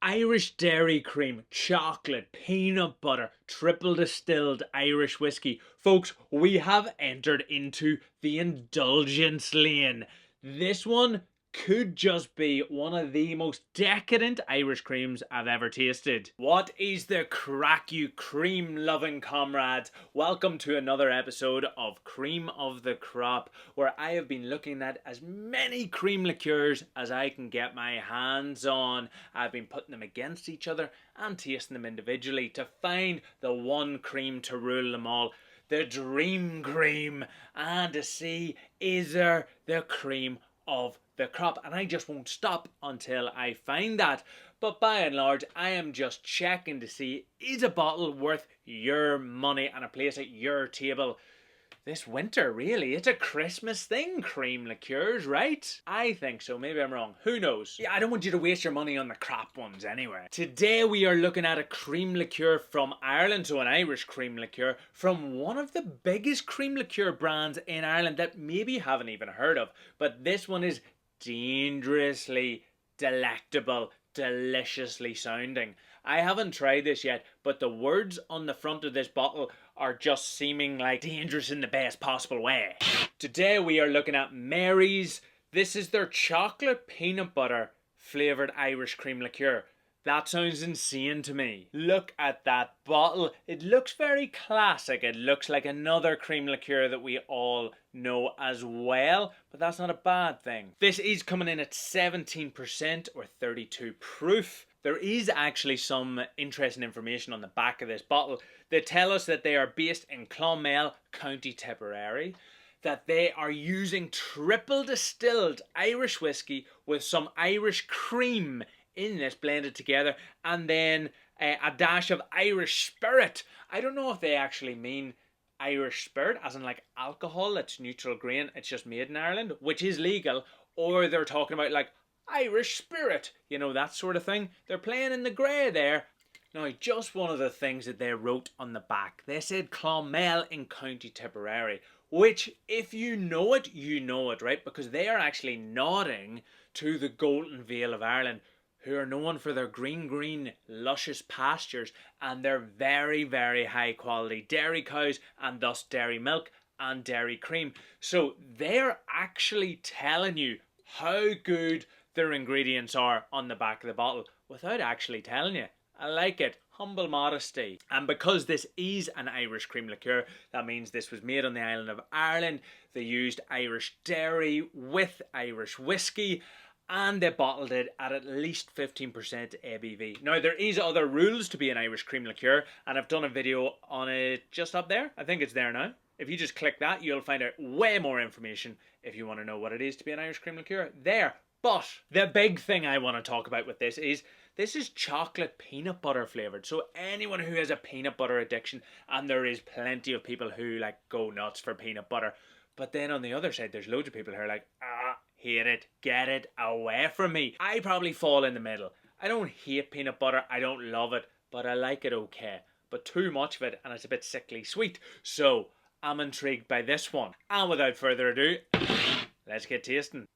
Irish dairy cream, chocolate, peanut butter, triple distilled Irish whiskey. Folks, we have entered into the indulgence lane. This one could just be one of the most decadent Irish creams I've ever tasted. What is the crack, you cream loving comrades? Welcome to another episode of Cream of the Crop, where I have been looking at as many cream liqueurs as I can get my hands on. I've been putting them against each other and tasting them individually to find the one cream to rule them all, the dream cream, and to see, is there the cream of the crop? And I just won't stop until I find that. But by and large, I am just checking to see, is a bottle worth your money and a place at your table this winter? Really, it's a Christmas thing, cream liqueurs, right? I think so. Maybe I'm wrong. Who knows? Yeah, I don't want you to waste your money on the crap ones anyway. Today we are looking at a cream liqueur from Ireland, so an Irish cream liqueur from one of the biggest cream liqueur brands in Ireland that maybe you haven't even heard of. But this one is dangerously delectable, deliciously sounding. I haven't tried this yet, but the words on the front of this bottle are just seeming like dangerous in the best possible way. Today we are looking at Mary's. This is their chocolate peanut butter flavoured Irish cream liqueur. That sounds insane to me. Look at that bottle. It looks very classic. It looks like another cream liqueur that we all know as well, but that's not a bad thing. This is coming in at 17% or 32 proof. There is actually some interesting information on the back of this bottle. They tell us that they are based in Clonmel, County Tipperary, that they are using triple distilled Irish whiskey with some Irish cream in this blended together, and then a dash of Irish spirit. I don't know if they actually mean Irish spirit as in like alcohol that's neutral grain, it's just made in Ireland, which is legal, or they're talking about like Irish spirit, you know, that sort of thing. They're playing in the grey there. Now, just one of the things that they wrote on the back, they said Clonmel in County Tipperary, which, if you know it, right? Because they are actually nodding to the Golden Vale of Ireland, who are known for their green, luscious pastures and their very, very high quality dairy cows and thus dairy milk and dairy cream. So they're actually telling you how good their ingredients are on the back of the bottle without actually telling you. I like it. Humble modesty. And because this is an Irish cream liqueur, that means this was made on the island of Ireland. They used Irish dairy with Irish whiskey, and they bottled it at least 15% ABV. Now, there is other rules to be an Irish cream liqueur, and I've done a video on it just up there. I think it's there now. If you just click that, you'll find out way more information if you want to know what it is to be an Irish cream liqueur there. But the big thing I want to talk about with this is chocolate peanut butter flavoured. So anyone who has a peanut butter addiction, and there is plenty of people who like go nuts for peanut butter, but then on the other side, there's loads of people who are like, hate it, get it away from me. I probably fall in the middle. I don't hate peanut butter, I don't love it, but I like it okay. But too much of it, and it's a bit sickly sweet. So I'm intrigued by this one. And without further ado, let's get tasting.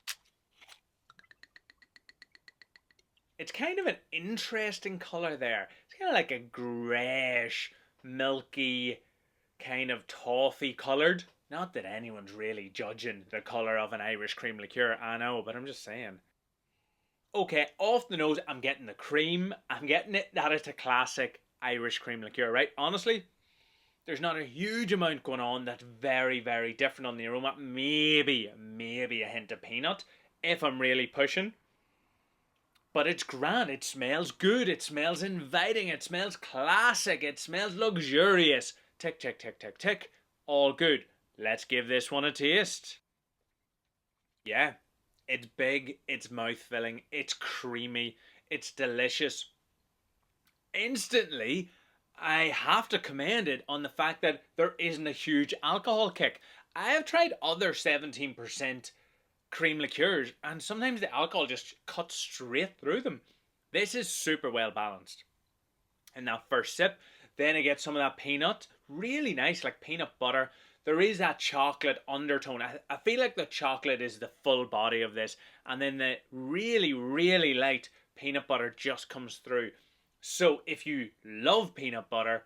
It's kind of an interesting colour there. It's kind of like a greyish, milky, kind of toffee coloured. Not that anyone's really judging the colour of an Irish cream liqueur, I know, but I'm just saying. Okay, off the nose, I'm getting the cream. I'm getting it that it's a classic Irish cream liqueur, right? Honestly, there's not a huge amount going on that's very, very different on the aroma. Maybe a hint of peanut, if I'm really pushing. But it's grand, it smells good, it smells inviting, it smells classic, it smells luxurious. Tick, tick, tick, tick, tick. All good. Let's give this one a taste. Yeah, it's big, it's mouth-filling, it's creamy, it's delicious. Instantly, I have to commend it on the fact that there isn't a huge alcohol kick. I have tried other 17% cream liqueurs, and sometimes the alcohol just cuts straight through them. This is super well balanced. In that first sip, then I get some of that peanut, really nice, like peanut butter. There is that chocolate undertone. I feel like the chocolate is the full body of this, and then the really, really light peanut butter just comes through. So if you love peanut butter,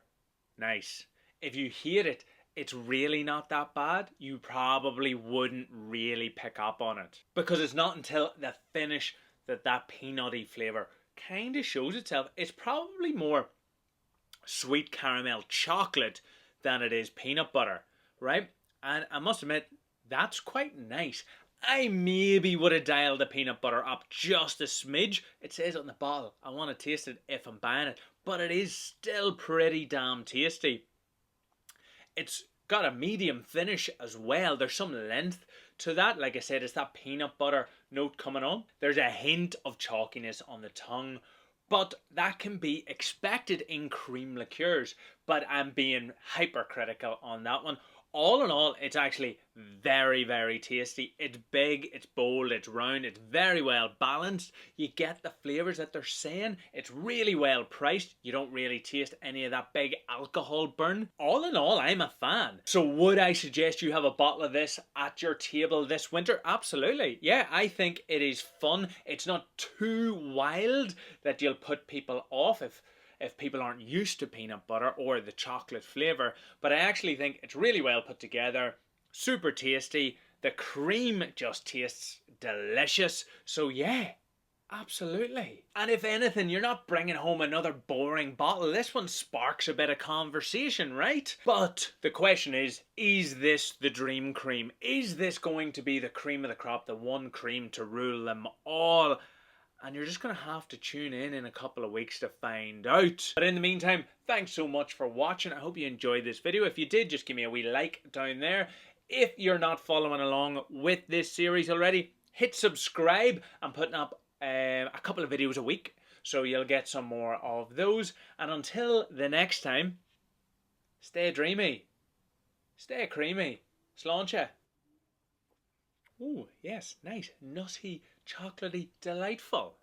nice. If you hate it, it's really not that bad. You probably wouldn't really pick up on it, because it's not until the finish that that peanutty flavour kind of shows itself. It's probably more sweet caramel chocolate than it is peanut butter, right? And I must admit, that's quite nice. I maybe would have dialed the peanut butter up just a smidge. It says on the bottle, I want to taste it if I'm buying it, but it is still pretty damn tasty. It's got a medium finish as well. There's some length to that. Like I said, it's that peanut butter note coming on. There's a hint of chalkiness on the tongue, but that can be expected in cream liqueurs. But I'm being hypercritical on that one. All in all, it's actually very, very tasty. It's big, it's bold, it's round, it's very well balanced. You get the flavours that they're saying. It's really well priced. You don't really taste any of that big alcohol burn. All in all, I'm a fan. So would I suggest you have a bottle of this at your table this winter? Absolutely. Yeah, I think it is fun. It's not too wild that you'll put people off if people aren't used to peanut butter or the chocolate flavour. But I actually think it's really well put together, super tasty. The cream just tastes delicious. So yeah, absolutely. And if anything, you're not bringing home another boring bottle. This one sparks a bit of conversation, right? But the question is this the dream cream? Is this going to be the cream of the crop, the one cream to rule them all? And you're just going to have to tune in a couple of weeks to find out. But in the meantime, thanks so much for watching. I hope you enjoyed this video. If you did, just give me a wee like down there. If you're not following along with this series already, hit subscribe. I'm putting up a couple of videos a week, so you'll get some more of those. And until the next time, stay dreamy, stay creamy. Sláinte. Oh, yes, nice, nutty, chocolatey, delightful.